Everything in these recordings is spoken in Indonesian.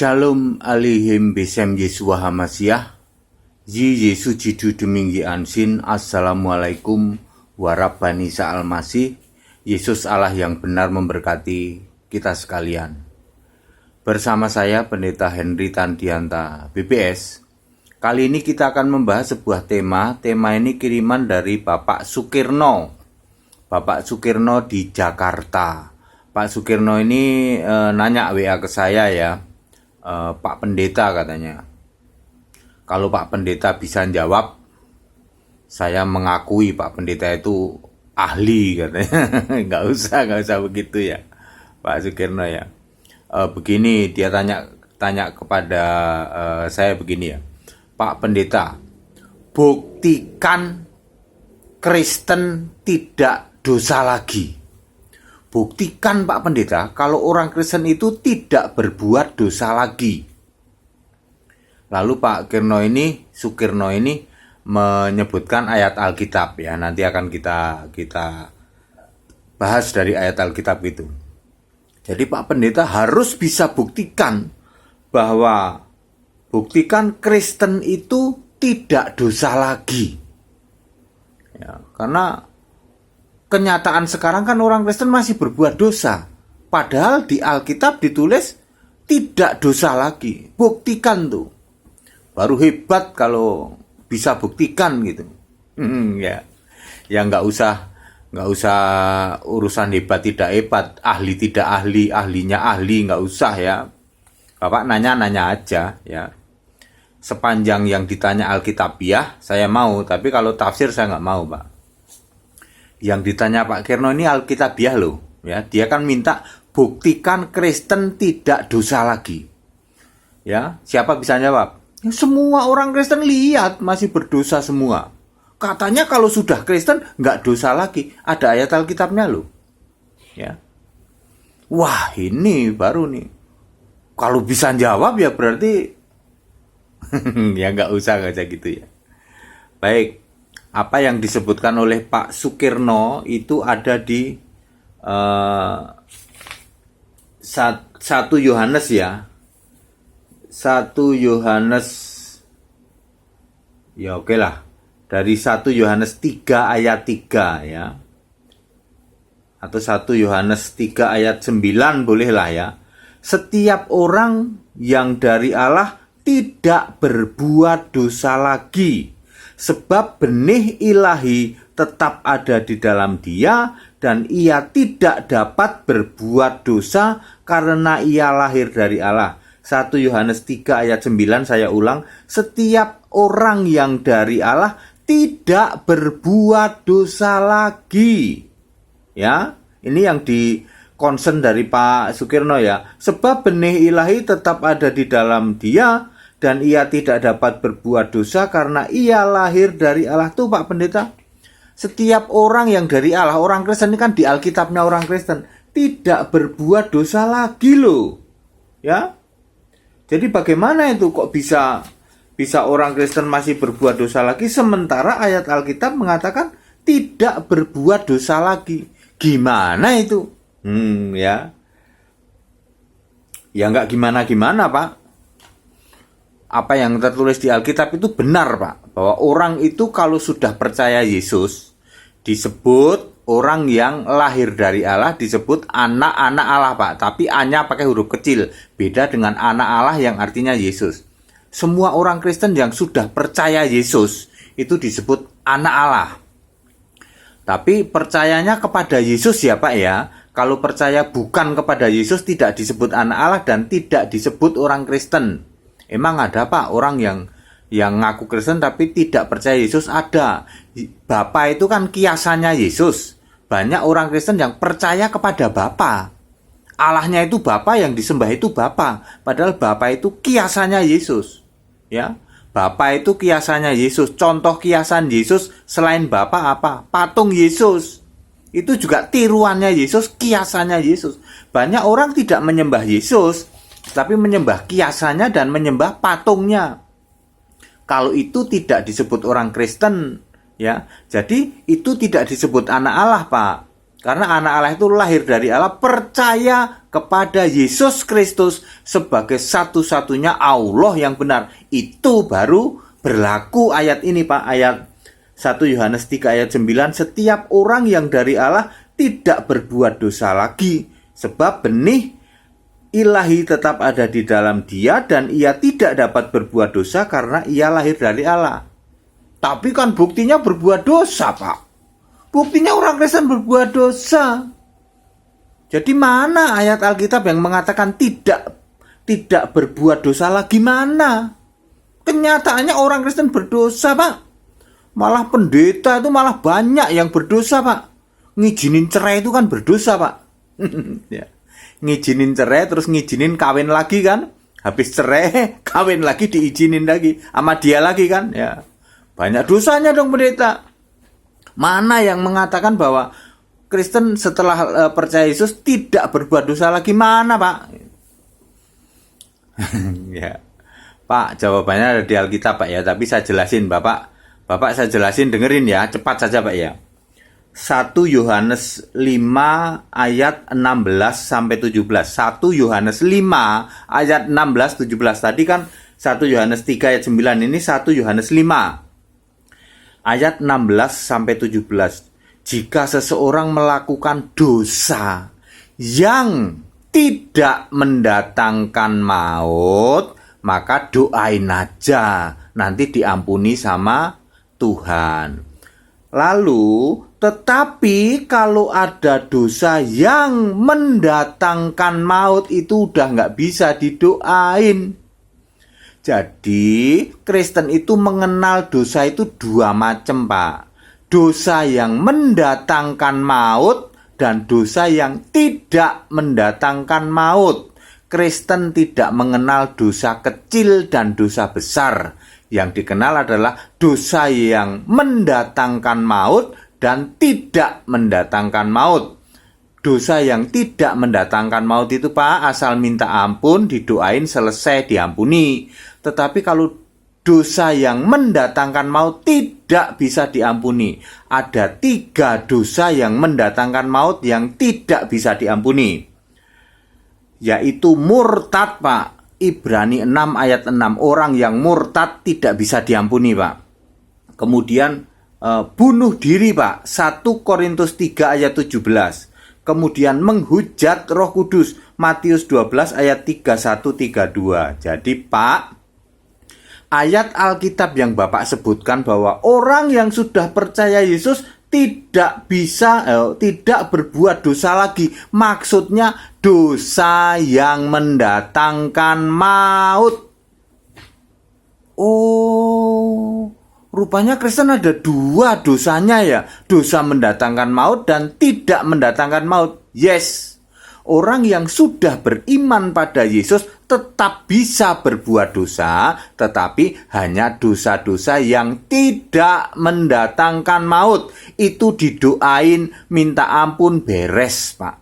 Shalom alihim besem Yesua Hamasiah. Yi Yesu jidu deminggi ansin. Assalamualaikum warahmatullahi wabarakatuh. Yesus Allah yang benar memberkati kita sekalian. Bersama saya Pendeta Henry Tandianta BPS. Kali ini kita akan membahas sebuah tema. Tema ini kiriman dari Bapak Sukirno. Bapak Sukirno di Jakarta. Pak Sukirno ini nanya WA ke saya ya. Pak Pendeta katanya. Kalau Pak Pendeta bisa jawab, saya mengakui Pak Pendeta itu ahli katanya. Nggak usah begitu ya Pak Sukirno ya. Begini dia tanya kepada saya begini ya. Pak Pendeta, buktikan Kristen tidak dosa lagi. Buktikan Pak Pendeta kalau orang Kristen itu tidak berbuat dosa lagi. Lalu Pak Sukirno ini menyebutkan ayat Alkitab ya. Nanti akan kita bahas dari ayat Alkitab itu. Jadi Pak Pendeta harus bisa buktikan Kristen itu tidak dosa lagi. Ya, karena kenyataan sekarang kan orang Kristen masih berbuat dosa. Padahal di Alkitab ditulis tidak dosa lagi. Buktikan tuh. Baru hebat kalau bisa buktikan gitu. Ya nggak usah urusan hebat tidak hebat, ahli tidak ahli, ahlinya ahli, nggak usah ya. Bapak nanya aja ya. Sepanjang yang ditanya Alkitabiah saya mau, tapi kalau tafsir saya nggak mau Pak. Yang ditanya Pak Kirno ini Alkitabiah loh ya. Dia kan minta buktikan Kristen tidak dosa lagi. Ya, siapa bisa jawab? Ya, semua orang Kristen lihat masih berdosa semua. Katanya kalau sudah Kristen nggak dosa lagi. Ada ayat Alkitabnya loh. Ya. Wah ini baru nih. Kalau bisa jawab ya berarti ya nggak usah gitu ya. Baik, apa yang disebutkan oleh Pak Sukirno itu ada di 1 Yohanes ya. 1 Yohanes ya oke lah. Dari 1 Yohanes 3 ayat 3 ya. Atau 1 Yohanes 3 ayat 9 bolehlah ya. Setiap orang yang dari Allah tidak berbuat dosa lagi, sebab benih ilahi tetap ada di dalam dia, dan ia tidak dapat berbuat dosa karena ia lahir dari Allah. 1 Yohanes 3 ayat 9 saya ulang, setiap orang yang dari Allah tidak berbuat dosa lagi. Ya, ini yang di concern dari Pak Sukirno ya. Sebab benih ilahi tetap ada di dalam dia, dan ia tidak dapat berbuat dosa karena ia lahir dari Allah. Tuh Pak Pendeta, setiap orang yang dari Allah, orang Kristen ini kan di Alkitabnya orang Kristen, tidak berbuat dosa lagi loh. Ya. Jadi bagaimana itu kok bisa orang Kristen masih berbuat dosa lagi sementara ayat Alkitab mengatakan tidak berbuat dosa lagi. Gimana itu? Ya. Ya nggak gimana-gimana Pak. Apa yang tertulis di Alkitab itu benar Pak. Bahwa orang itu kalau sudah percaya Yesus disebut orang yang lahir dari Allah, disebut anak-anak Allah Pak. Tapi A-nya pakai huruf kecil. Beda dengan anak Allah yang artinya Yesus. Semua orang Kristen yang sudah percaya Yesus itu disebut anak Allah. Tapi percayanya kepada Yesus ya Pak ya. Kalau percaya bukan kepada Yesus tidak disebut anak Allah dan tidak disebut orang Kristen. Emang ada Pak orang yang ngaku Kristen tapi tidak percaya Yesus? Ada. Bapa itu kan kiasannya Yesus. Banyak orang Kristen yang percaya kepada Bapa. Allahnya itu Bapa, yang disembah itu Bapa. Padahal Bapa itu kiasannya Yesus. Ya, Bapa itu kiasannya Yesus. Contoh kiasan Yesus selain Bapa apa? Patung Yesus. Itu juga tiruannya Yesus, kiasannya Yesus. Banyak orang tidak menyembah Yesus, tapi menyembah kiasannya dan menyembah patungnya. Kalau itu tidak disebut orang Kristen, ya. Jadi itu tidak disebut anak Allah, Pak. Karena anak Allah itu lahir dari Allah, percaya kepada Yesus Kristus sebagai satu-satunya Allah yang benar. Itu baru berlaku ayat ini, Pak. Ayat 1 Yohanes 3 ayat 9, setiap orang yang dari Allah tidak berbuat dosa lagi, sebab benih ilahi tetap ada di dalam dia dan ia tidak dapat berbuat dosa karena ia lahir dari Allah. Tapi kan buktinya berbuat dosa, Pak. Buktinya orang Kristen berbuat dosa. Jadi mana ayat Alkitab yang mengatakan tidak berbuat dosa lagi? Mana? Kenyataannya orang Kristen berdosa, Pak. Malah pendeta itu malah banyak yang berdosa, Pak. Ngizinin cerai itu kan berdosa, Pak. Ya. Ngizinin cerai terus ngizinin kawin lagi kan. Habis cerai kawin lagi diizinin lagi sama dia lagi kan. Ya. Banyak dosanya dong pendeta. Mana yang mengatakan bahwa Kristen setelah percaya Yesus tidak berbuat dosa lagi? Mana, Pak? Ya, Pak, jawabannya ada di Alkitab, Pak ya. Tapi saya jelasin, Bapak saya jelasin, dengerin ya, cepat saja, Pak ya. 1 Yohanes 5 ayat 16 sampai 17. 1 Yohanes 5 ayat 16 17. Tadi kan 1 Yohanes 3 ayat 9, ini 1 Yohanes 5 ayat 16 sampai 17. Jika seseorang melakukan dosa yang tidak mendatangkan maut, maka doain aja, nanti diampuni sama Tuhan. Lalu, tetapi kalau ada dosa yang mendatangkan maut, itu udah nggak bisa didoain. Jadi, Kristen itu mengenal dosa itu dua macam, Pak. Dosa yang mendatangkan maut dan dosa yang tidak mendatangkan maut. Kristen tidak mengenal dosa kecil dan dosa besar. Yang dikenal adalah dosa yang mendatangkan maut dan tidak mendatangkan maut. Dosa yang tidak mendatangkan maut itu, Pak, asal minta ampun, didoain, selesai, diampuni. Tetapi kalau dosa yang mendatangkan maut tidak bisa diampuni. Ada 3 dosa yang mendatangkan maut yang tidak bisa diampuni. Yaitu murtad, Pak. Ibrani 6 ayat 6. Orang yang murtad tidak bisa diampuni, Pak. Kemudian bunuh diri, Pak. 1 Korintus 3 ayat 17. Kemudian menghujat Roh Kudus, Matius 12 ayat 31-32. Jadi, Pak, ayat Alkitab yang Bapak sebutkan bahwa orang yang sudah percaya Yesus tidak bisa, tidak berbuat dosa lagi. Maksudnya dosa yang mendatangkan maut. Oh, rupanya Kristen ada 2 dosanya ya. Dosa mendatangkan maut dan tidak mendatangkan maut. Yes, orang yang sudah beriman pada Yesus tetap bisa berbuat dosa, tetapi hanya dosa-dosa yang tidak mendatangkan maut. Itu didoain, minta ampun, beres, Pak.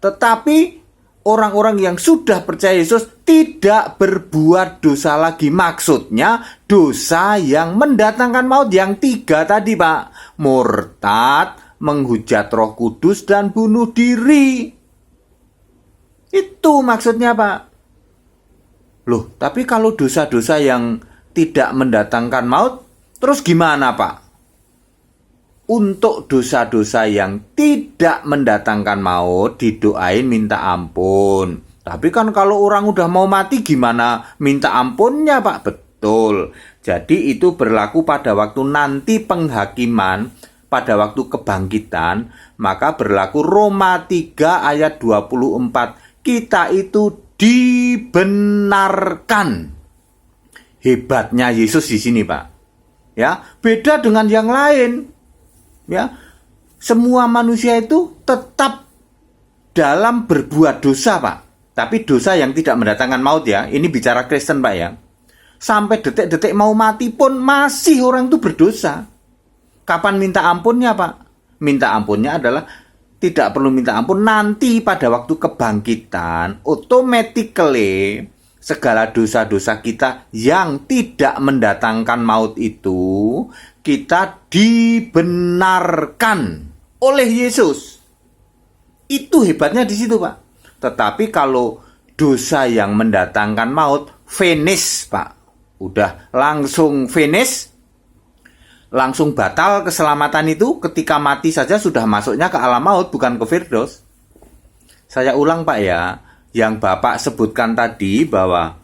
Tetapi orang-orang yang sudah percaya Yesus tidak berbuat dosa lagi. Maksudnya dosa yang mendatangkan maut. Yang 3 tadi, Pak. Murtad, menghujat Roh Kudus, dan bunuh diri. Itu maksudnya, Pak. Loh, tapi kalau dosa-dosa yang tidak mendatangkan maut, terus gimana, Pak? Untuk dosa-dosa yang tidak mendatangkan maut, didoain minta ampun. Tapi kan kalau orang udah mau mati gimana minta ampunnya, Pak? Betul. Jadi itu berlaku pada waktu nanti penghakiman, pada waktu kebangkitan, maka berlaku Roma 3 ayat 24. Kita itu dibenarkan. Hebatnya Yesus di sini, Pak. Ya, beda dengan yang lain. Ya, semua manusia itu tetap dalam berbuat dosa, Pak. Tapi dosa yang tidak mendatangkan maut ya. Ini bicara Kristen, Pak ya. Sampai detik-detik mau mati pun masih orang itu berdosa. Kapan minta ampunnya, Pak? Minta ampunnya adalah tidak perlu minta ampun, nanti pada waktu kebangkitan automatically segala dosa-dosa kita yang tidak mendatangkan maut itu kita dibenarkan oleh Yesus. Itu hebatnya di situ, Pak. Tetapi kalau dosa yang mendatangkan maut, finish, Pak. Udah langsung finish, langsung batal keselamatan itu. Ketika mati saja sudah masuknya ke alam maut, bukan ke Firdaus. Saya ulang, Pak ya, yang Bapak sebutkan tadi bahwa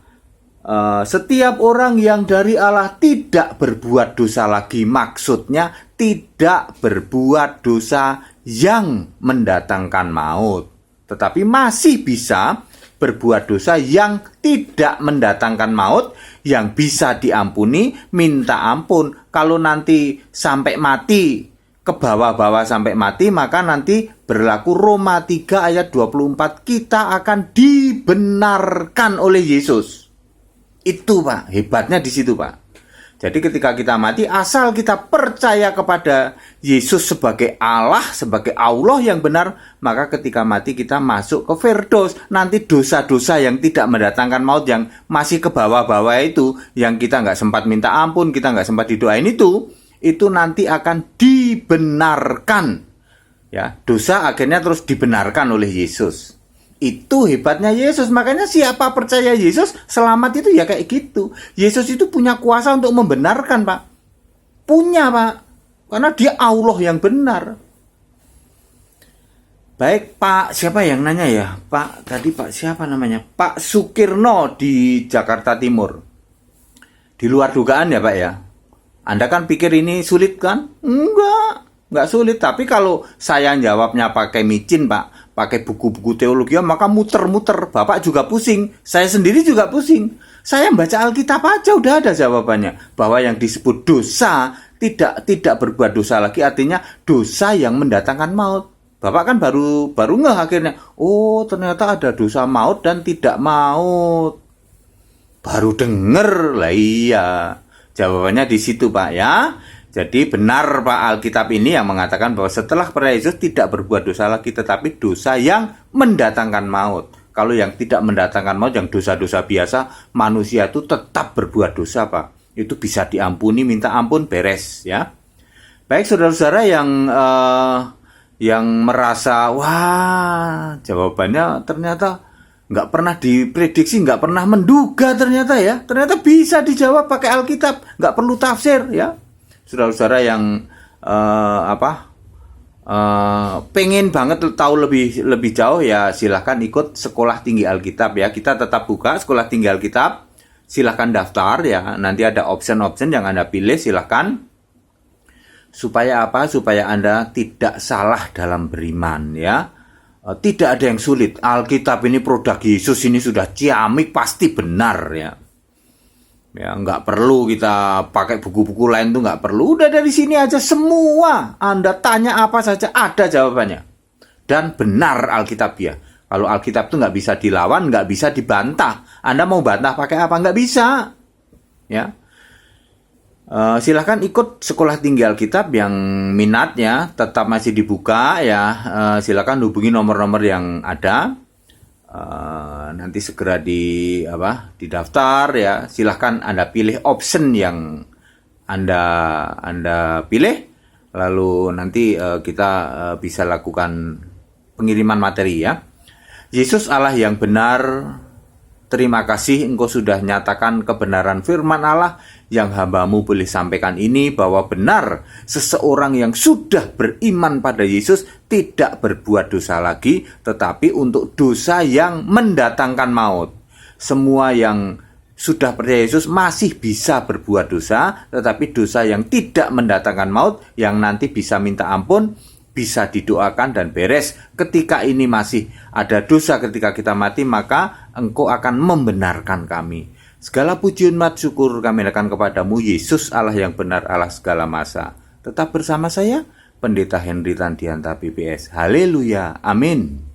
setiap orang yang dari Allah tidak berbuat dosa lagi, maksudnya tidak berbuat dosa yang mendatangkan maut, tetapi masih bisa berbuat dosa yang tidak mendatangkan maut, yang bisa diampuni, minta ampun. Kalau nanti sampai mati, ke bawah-bawah sampai mati, maka nanti berlaku Roma 3 ayat 24, kita akan dibenarkan oleh Yesus. Itu, Pak, hebatnya di situ, Pak. Jadi ketika kita mati, asal kita percaya kepada Yesus sebagai Allah, sebagai Allah yang benar, maka ketika mati kita masuk ke Firdaus. Nanti dosa-dosa yang tidak mendatangkan maut, yang masih ke bawah-bawah itu, yang kita nggak sempat minta ampun, kita nggak sempat didoain itu nanti akan dibenarkan. Ya, dosa akhirnya terus dibenarkan oleh Yesus. Itu hebatnya Yesus. Makanya siapa percaya Yesus selamat itu ya kayak gitu. Yesus itu punya kuasa untuk membenarkan, Pak. Punya, Pak. Karena dia Allah yang benar. Baik, Pak, siapa yang nanya ya? Pak, tadi Pak siapa namanya? Pak Sukirno di Jakarta Timur. Di luar dugaan ya, Pak ya? Anda kan pikir ini sulit kan? Enggak sulit. Tapi kalau saya jawabnya pakai micin, Pak, pakai buku-buku teologi, maka muter-muter. Bapak juga pusing, saya sendiri juga pusing. Saya baca Alkitab aja udah ada jawabannya. Bahwa yang disebut dosa tidak berbuat dosa lagi, artinya dosa yang mendatangkan maut. Bapak kan baru ngeh akhirnya. Oh, ternyata ada dosa maut dan tidak maut. Baru denger lah, iya. Jawabannya di situ, Pak ya. Jadi benar, Pak, Alkitab ini yang mengatakan bahwa setelah percaya Yesus tidak berbuat dosa lagi, tetapi dosa yang mendatangkan maut. Kalau yang tidak mendatangkan maut, yang dosa-dosa biasa, manusia itu tetap berbuat dosa, Pak. Itu bisa diampuni, minta ampun, beres ya. Baik, saudara-saudara yang merasa, wah, jawabannya ternyata nggak pernah diprediksi, nggak pernah menduga ternyata ya. Ternyata bisa dijawab pakai Alkitab, nggak perlu tafsir ya. Saudara-saudara yang pengen banget tahu lebih jauh ya, silahkan ikut Sekolah Tinggi Alkitab ya. Kita tetap buka Sekolah Tinggi Alkitab. Silahkan daftar ya. Nanti ada option-option yang Anda pilih, silahkan. Supaya apa? Supaya Anda tidak salah dalam beriman ya. Tidak ada yang sulit. Alkitab ini produk Yesus, ini sudah ciamik, pasti benar ya. Ya, nggak perlu kita pakai buku-buku lain tuh, nggak perlu. Udah dari sini aja semua. Anda tanya apa saja ada jawabannya. Dan benar Alkitab ya. Kalau Alkitab tuh nggak bisa dilawan, nggak bisa dibantah. Anda mau bantah pakai apa? Nggak bisa. Ya. Silahkan ikut Sekolah Tinggi Alkitab yang minatnya tetap masih dibuka ya. Silahkan hubungi nomor-nomor yang ada. Nanti segera didaftar ya. Silahkan Anda pilih option yang Anda pilih, lalu nanti kita bisa lakukan pengiriman materi ya. Yesus Allah yang benar, terima kasih Engkau sudah nyatakan kebenaran firman Allah yang hamba-Mu boleh sampaikan ini, bahwa benar seseorang yang sudah beriman pada Yesus tidak berbuat dosa lagi, tetapi untuk dosa yang mendatangkan maut. Semua yang sudah percaya Yesus masih bisa berbuat dosa, tetapi dosa yang tidak mendatangkan maut, yang nanti bisa minta ampun, bisa didoakan dan beres. Ketika ini masih ada dosa ketika kita mati, maka Engkau akan membenarkan kami. Segala pujian mat syukur kami naikkan kepadamu, Yesus Allah yang benar, Allah segala masa. Tetap bersama saya, Pendeta Henry Tandianta PPS. Haleluya, amin.